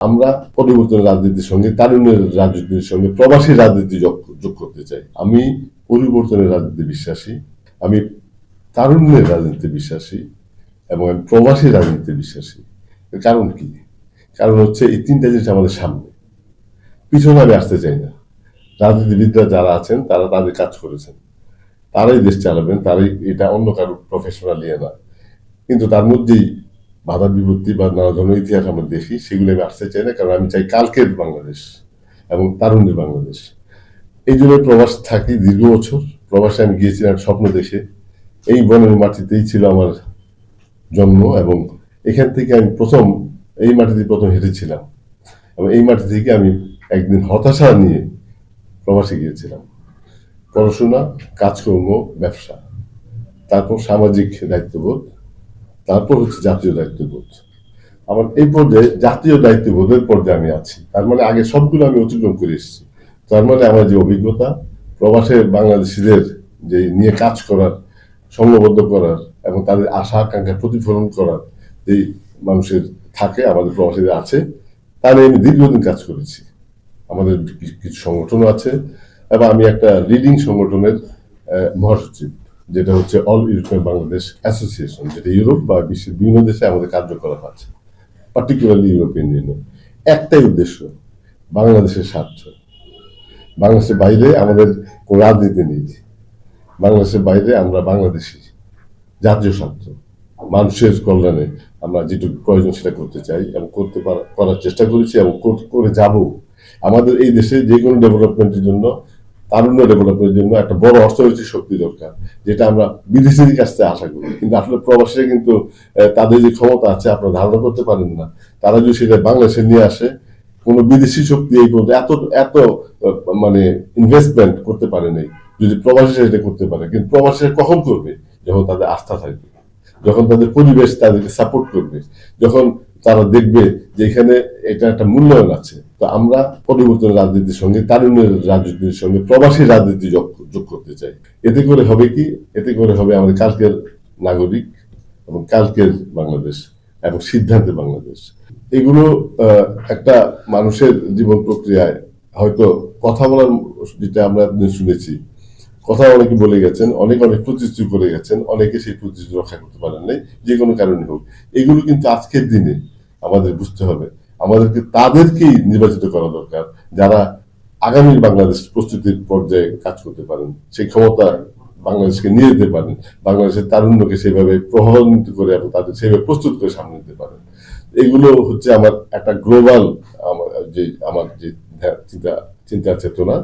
আমরা পরিবর্তনের রাজনীতির সঙ্গে তারুণ্যের রাজনীতির সঙ্গে প্রবাসী রাজনীতি যোগ করতে চাই। আমি পরিবর্তনের রাজনীতি বিশ্বাসী, আমি তারুণ্যের রাজনীতি বিশ্বাসী এবং আমি প্রবাসী রাজনীতি বিশ্বাসী। এর কারণ কি? কারণ হচ্ছে এই তিনটা জিনিস আমাদের সামনে, পিছনে আমি আসতে চাই না। রাজনীতিবিদরা যারা আছেন তারা তাদের কাজ করেছেন, তারাই দেশ চালাবেন, তারাই, এটা অন্য কারো প্রফেশনাল ইয়ে না। কিন্তু তার মধ্যেই বাধা বিপত্তি বা নানা ধরনের ইতিহাস আমরা দেখি, সেগুলো আমি আসতে চাই না। কারণ আমি চাই কালকের বাংলাদেশ এবং তারুণ্যের বাংলাদেশ। এই জন্য প্রবাস থাকি দীর্ঘ বছর। প্রবাসে আমি গিয়েছিলাম স্বপ্ন দেখে। এই বনের মাটিতেই ছিল আমার জন্ম এবং এখান থেকে আমি এই মাটিতে প্রথম হেঁটেছিলাম এবং এই মাটি থেকে আমি একদিন হতাশা নিয়ে প্রবাসে গিয়েছিলাম। পড়াশোনা, কাজকর্ম, ব্যবসা, তারপর সামাজিক দায়িত্ববোধ, তারপর হচ্ছে জাতীয় দায়িত্ববোধ। আমার এই পর্যায়ে জাতীয় দায়িত্ববোধের পর্যায়ে আমি আছি। তার মানে আগে সবগুলো আমি অতিক্রম করে এসেছি। তার মানে আমার যে অভিজ্ঞতা, প্রবাসের বাংলাদেশিদের যে নিয়ে কাজ করার, সংঘবদ্ধ করার এবং তাদের আশা আকাঙ্ক্ষা প্রতিফলন করার যে মানুষের থাকে, আমাদের প্রবাসীদের আছে, তা নিয়ে আমি দীর্ঘদিন কাজ করেছি। আমাদের কিছু সংগঠন আছে এবং আমি একটা লিডিং সংগঠনের মহাসচিব, যেটা হচ্ছে অল ইউরোপিয়ান বাংলাদেশ অ্যাসোসিয়েশন, যেটা ইউরোপ বা বিশ্বের বিভিন্ন দেশে আমাদের কার্যকলাপ আছে, পার্টিকুলারলি ইউরোপিয়ান ইউনিয়ন। একটাই উদ্দেশ্য, বাংলাদেশের স্বার্থ। বাংলাদেশের বাইরে আমাদের কোনো রাজনীতি নেই। বাংলাদেশের বাইরে আমরা বাংলাদেশি, জাতীয় স্বার্থ, মানুষের কল্যাণে আমরা যেটুকু প্রয়োজন সেটা করতে চাই এবং করার চেষ্টা করেছি এবং করে যাব। আমাদের এই দেশে যে কোনো ডেভেলপমেন্টের জন্য, তারুণ্য ডেভেলপমেন্টের জন্য একটা বড় অর্থনৈতিক শক্তি দরকার, যেটা আমরা বিদেশিদের কাছ থেকে আশা করি। কিন্তু আসলে প্রবাসীরা কিন্তু তাদের যে ক্ষমতা আছে আপনারা ধারণা করতে পারেন না। তারা যদি সেটা বাংলাদেশে নিয়ে আসে, কোনো বিদেশি শক্তি এই পর্যন্ত এত এত মানে ইনভেস্টমেন্ট করতে পারে নাই, যদি প্রবাসীরা এটা করতে পারে। কিন্তু প্রবাসীরা কখন করবে? যখন তাদের আস্থা থাকবে, যখন তাদের পরিবেশ তাদেরকে সাপোর্ট করবে, যখন তারা দেখবে যে এখানে এটা একটা মূল্যায়ন আছে। তো আমরা পরিবর্তনের রাজনীতির সঙ্গে তারুণ্যের রাজনীতির সঙ্গে প্রবাসী রাজনীতি যোগ করতে চাই। এতে করে হবে কি? এতে করে হবে আমাদের কালকের নাগরিক এবং কালকের বাংলাদেশ এবং সিদ্ধান্তের বাংলাদেশ। এগুলো একটা মানুষের জীবন প্রক্রিয়ায় হয়তো কথা বলার, যেটা আমরা শুনেছি, কথা অনেকে বলে গেছেন, অনেক প্রতিশ্রুতি করে গেছেন, অনেকে সেই প্রতিশ্রুতি রক্ষা করতে পারেন নাই, যে কোনো কারণে হোক। এগুলো কিন্তু আজকের দিনে আমাদের বুঝতে হবে, আমাদেরকে তাদেরকেই নির্বাচিত করা দরকার যারা আগামী বাংলাদেশ প্রস্তুতির পর্যায়ে কাজ করতে পারেন, সেই ক্ষমতা বাংলাদেশকে নিয়ে যেতে পারেন, বাংলাদেশের তারুণ্যকে সেভাবে প্রভাবান্বিত করে এবং তাদের সেভাবে প্রস্তুত করে সামনে নিতে পারেন। এগুলো হচ্ছে আমার একটা গ্লোবাল, আমার যে চিন্তা চেতনা।